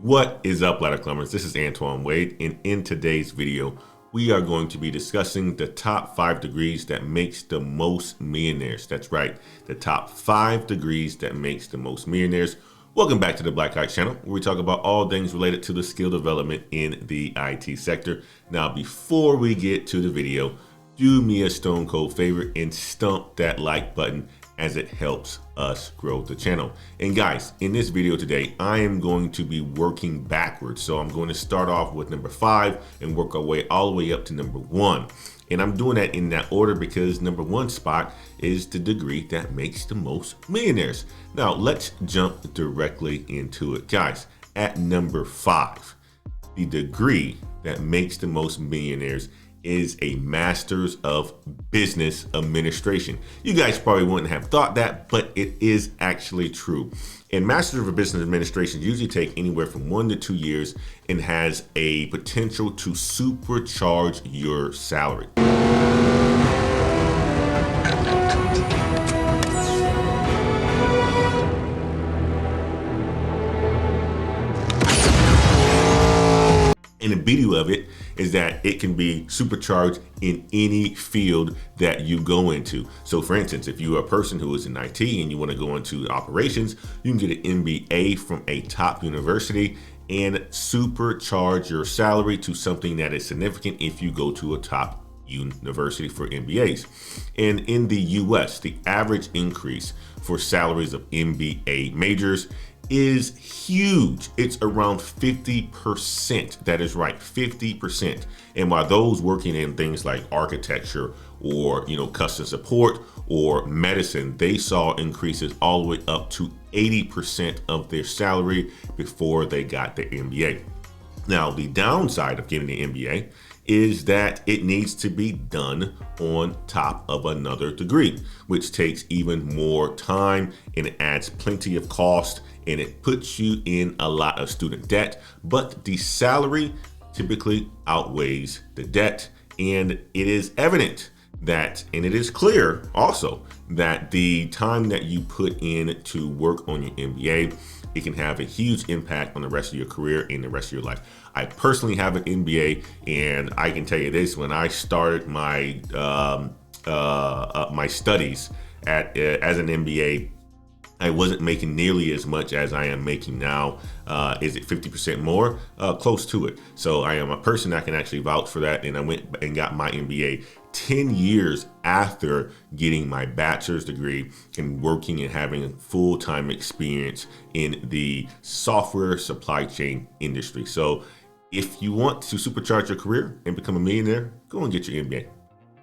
What is up, ladder climbers? This is Antoine Wade, and in today's video, we are going to be discussing the top 5 degrees that makes the most millionaires. That's right, the top 5 degrees that makes the most millionaires. Welcome back to the Black Kite channel, where we talk about all things related to the skill development in the IT sector. Now, before we get to the video, do me a stone cold favor and stomp that like button, as it helps us grow the channel. And guys, in this video today, I am going to be working backwards. So I'm going to start off with number 5 and work our way all the way up to number 1. And I'm doing that in that order because number 1 spot is the degree that makes the most millionaires. Now let's jump directly into it. Guys, at number 5, the degree that makes the most millionaires is a Master's of Business Administration. You guys probably wouldn't have thought that, but it is actually true. And Master's of Business Administration usually take anywhere from 1 to 2 years and has a potential to supercharge your salary. And the beauty of it is that it can be supercharged in any field that you go into. So for instance, if you're a person who is in IT and you want to go into operations, you can get an MBA from a top university and supercharge your salary to something that is significant if you go to a top university for MBAs. And in the US, the average increase for salaries of MBA majors is huge. It's around 50%. That is right, 50%. And while those working in things like architecture or customer support or medicine, they saw increases all the way up to 80% of their salary before they got their MBA. Now, the downside of getting the MBA is that it needs to be done on top of another degree, which takes even more time and it adds plenty of cost and it puts you in a lot of student debt. But the salary typically outweighs the debt, and it is evident that, and it is clear also, that the time that you put in to work on your MBA, it can have a huge impact on the rest of your career and the rest of your life. I personally have an MBA, and I can tell you this: when I started my my studies as an MBA, I wasn't making nearly as much as I am making now. Is it 50% more? Close to it. So I am a person that can actually vouch for that. And I went and got my MBA 10 years after getting my bachelor's degree and working and having full-time experience in the software supply chain industry. So if you want to supercharge your career and become a millionaire, go and get your MBA.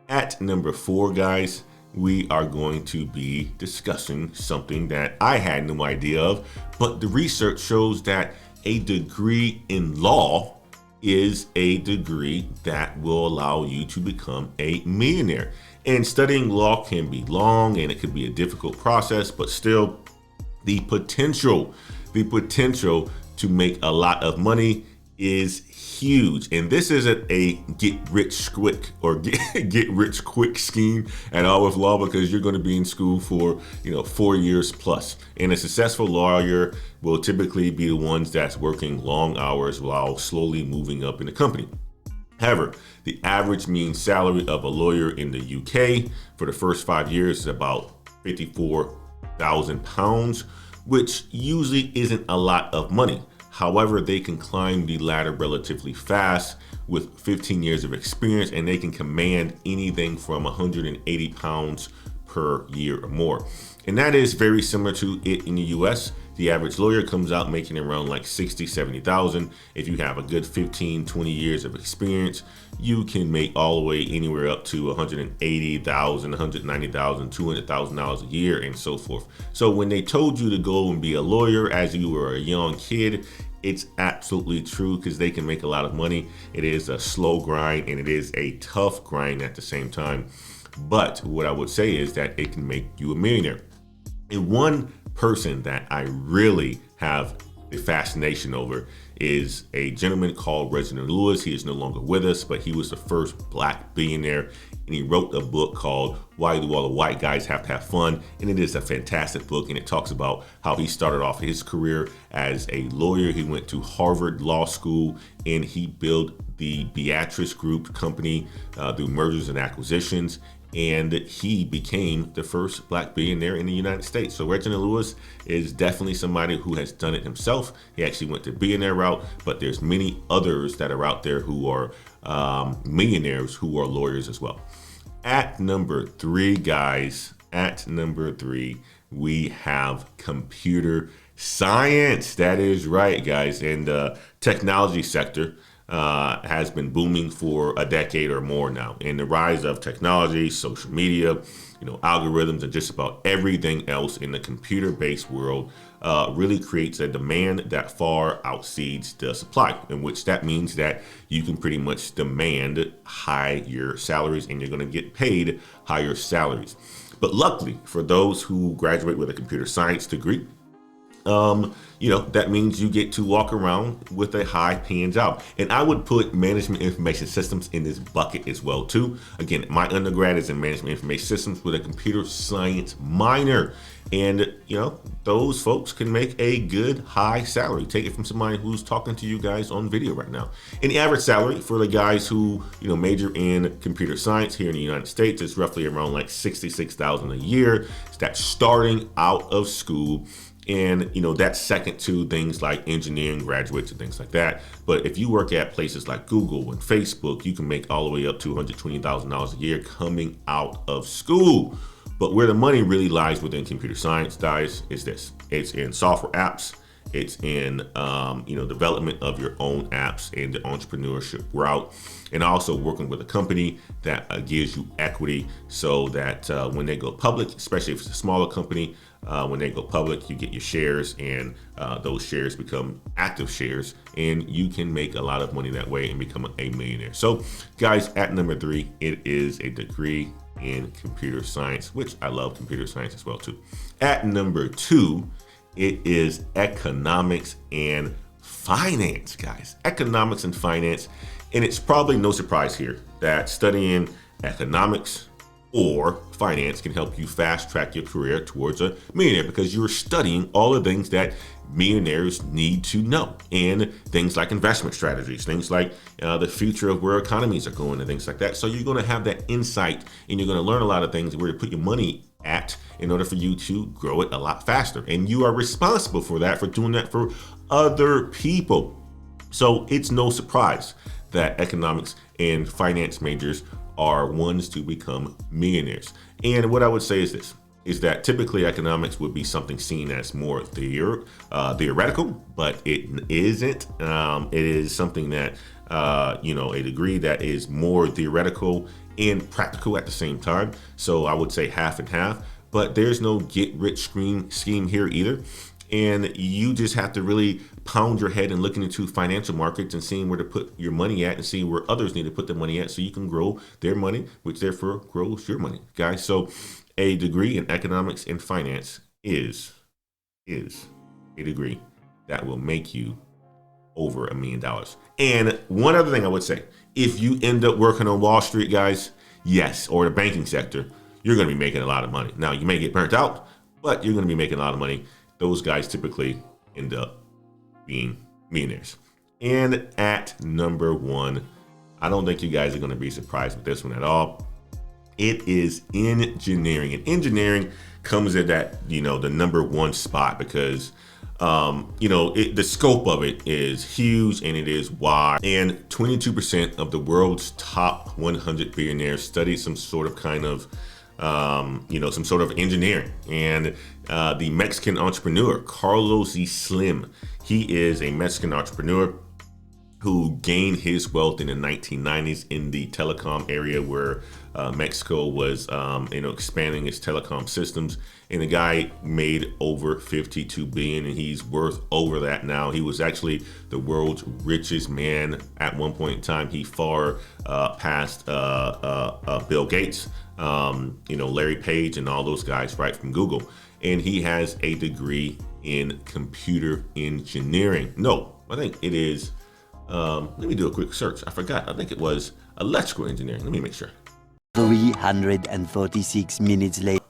At number 4, guys, we are going to be discussing something that I had no idea of, but the research shows that a degree in law is a degree that will allow you to become a millionaire. And studying law can be long and it could be a difficult process, but still the potential to make a lot of money is huge. And this isn't a get rich quick or get rich quick scheme at all with law, because you're going to be in school for 4 years plus. And a successful lawyer will typically be the ones that's working long hours while slowly moving up in the company. However, the average mean salary of a lawyer in the UK for the first 5 years is about £54,000, which usually isn't a lot of money. However, they can climb the ladder relatively fast with 15 years of experience, and they can command anything from 180 pounds per year or more. And that is very similar to it in the US. The average lawyer comes out making around like 60, 70,000. If you have a good 15, 20 years of experience, you can make all the way anywhere up to 180,000, 190,000, $200,000 a year and so forth. So when they told you to go and be a lawyer as you were a young kid, it's absolutely true, because they can make a lot of money. It is a slow grind and it is a tough grind at the same time. But what I would say is that it can make you a millionaire. And one person that I really have the fascination over is a gentleman called Reginald Lewis. He is no longer with us, but he was the first black billionaire, and he wrote a book called Why Do All the White Guys Have to Have Fun? And it is a fantastic book, and it talks about how he started off his career as a lawyer. He went to Harvard Law School, and he built the Beatrice Group company through mergers and acquisitions. And he became the first black billionaire in the United States. So Reginald Lewis is definitely somebody who has done it himself. He actually went the billionaire route, but there's many others that are out there who are millionaires who are lawyers as well. At number 3, guys, we have computer science. That is right, guys. And the technology sector has been booming for a decade or more now. And the rise of technology, social media, algorithms, and just about everything else in the computer-based world really creates a demand that far exceeds the supply, in which that means that you can pretty much demand higher salaries, and you're going to get paid higher salaries. But luckily for those who graduate with a computer science degree, that means you get to walk around with a high paying job. And I would put management information systems in this bucket as well too. Again, my undergrad is in management information systems with a computer science minor. And, those folks can make a good high salary. Take it from somebody who's talking to you guys on video right now. And the average salary for the guys who, major in computer science here in the United States is roughly around like $66,000 a year. That's starting out of school. And, that's second to things like engineering graduates and things like that. But if you work at places like Google and Facebook, you can make all the way up to $120,000 a year coming out of school. But where the money really lies within computer science, guys, is this. It's in software apps. It's in, development of your own apps and the entrepreneurship route. And also working with a company that gives you equity so that when they go public, especially if it's a smaller company, when they go public, you get your shares, and those shares become active shares, and you can make a lot of money that way and become a millionaire. So guys, at number 3, it is a degree in computer science, which I love computer science as well too. At number 2, it is economics and finance, guys. Economics and finance. And it's probably no surprise here that studying economics or finance can help you fast track your career towards a millionaire, because you're studying all the things that millionaires need to know, and things like investment strategies, things like the future of where economies are going and things like that. So you're going to have that insight, and you're going to learn a lot of things where to put your money at in order for you to grow it a lot faster. And you are responsible for that, for doing that for other people. So it's no surprise that economics and finance majors are ones to become millionaires. And what I would say is this, is that typically economics would be something seen as more theoretical, but it isn't. It is something that, a degree that is more theoretical and practical at the same time. So I would say half and half, but there's no get rich scheme here either. And you just have to really pound your head and looking into financial markets and seeing where to put your money at and seeing where others need to put their money at so you can grow their money, which therefore grows your money, guys. So a degree in economics and finance is a degree that will make you over $1 million. And one other thing I would say, if you end up working on Wall Street, guys, yes, or the banking sector, you're going to be making a lot of money. Now, you may get burnt out, but you're going to be making a lot of money. Those guys typically end up being millionaires. And at number 1, I don't think you guys are going to be surprised with this one at all. It is engineering. And engineering comes at that, the number 1 spot because, the scope of it is huge and it is wide. And 22% of the world's top 100 billionaires studied some sort of some sort of engineering. And the Mexican entrepreneur, Carlos Slim, he is a Mexican entrepreneur who gained his wealth in the 1990s in the telecom area where Mexico was, expanding its telecom systems. And the guy made over $52 billion, and he's worth over that now. He was actually the world's richest man at one point in time. He far passed Bill Gates, Larry Page, and all those guys right from Google. and he has a degree in computer engineering. No, I think it is, let me do a quick search. I forgot, I think it was electrical engineering. Let me make sure. 346 minutes later.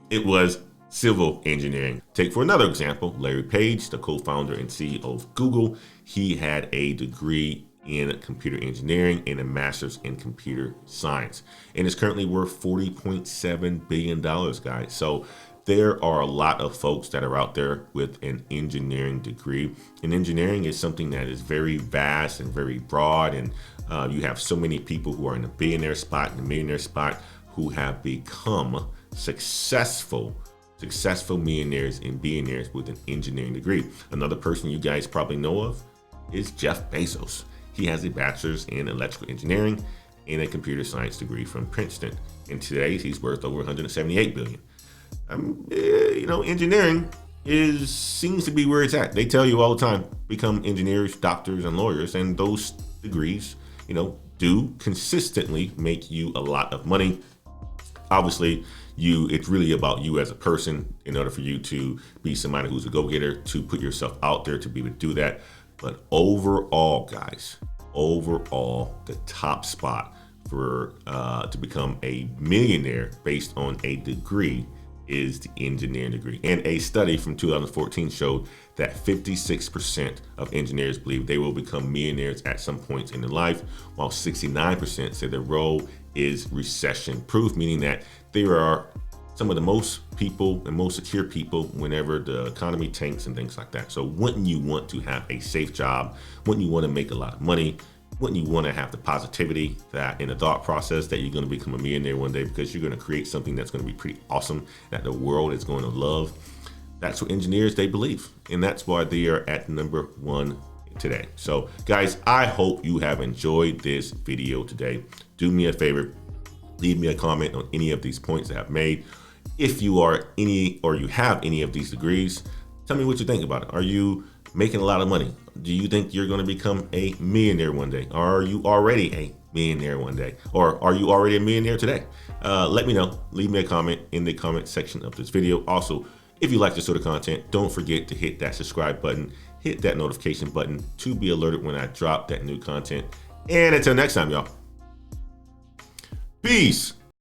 It was civil engineering. Take for another example, Larry Page, the co-founder and CEO of Google. He had a degree in computer engineering and a master's in computer science, and is currently worth $40.7 billion, guys. So there are a lot of folks that are out there with an engineering degree, and engineering is something that is very vast and very broad, and you have so many people who are in the billionaire spot and the millionaire spot who have become successful millionaires and billionaires with an engineering degree. Another person you guys probably know of is Jeff Bezos. He has a bachelor's in electrical engineering and a computer science degree from Princeton. And today he's worth over $178 billion. Engineering seems to be where it's at. They tell you all the time, become engineers, doctors, and lawyers, and those degrees, do consistently make you a lot of money. Obviously, it's really about you as a person in order for you to be somebody who's a go-getter, to put yourself out there to be able to do that. But overall, guys, the top spot for to become a millionaire based on a degree is the engineering degree. And a study from 2014 showed that 56% of engineers believe they will become millionaires at some point in their life, while 69% say their role is recession proof, meaning that they are some of the most people and most secure people whenever the economy tanks and things like that. So wouldn't you want to have a safe job? Wouldn't you want to make a lot of money? Wouldn't you want to have the positivity that in the thought process that you're going to become a millionaire one day, because you're going to create something that's going to be pretty awesome that the world is going to love? That's what engineers, they believe. And that's why they are at number one today. So guys, I hope you have enjoyed this video today. Do me a favor, leave me a comment on any of these points that I've made. If you are you have any of these degrees, tell me what you think about it. Are you making a lot of money? Do you think you're going to become a millionaire one day? Are you already a millionaire one day? Or are you already a millionaire today? Let me know. Leave me a comment in the comment section of this video. Also, if you like this sort of content, don't forget to hit that subscribe button, hit that notification button to be alerted when I drop that new content. And until next time, y'all, peace.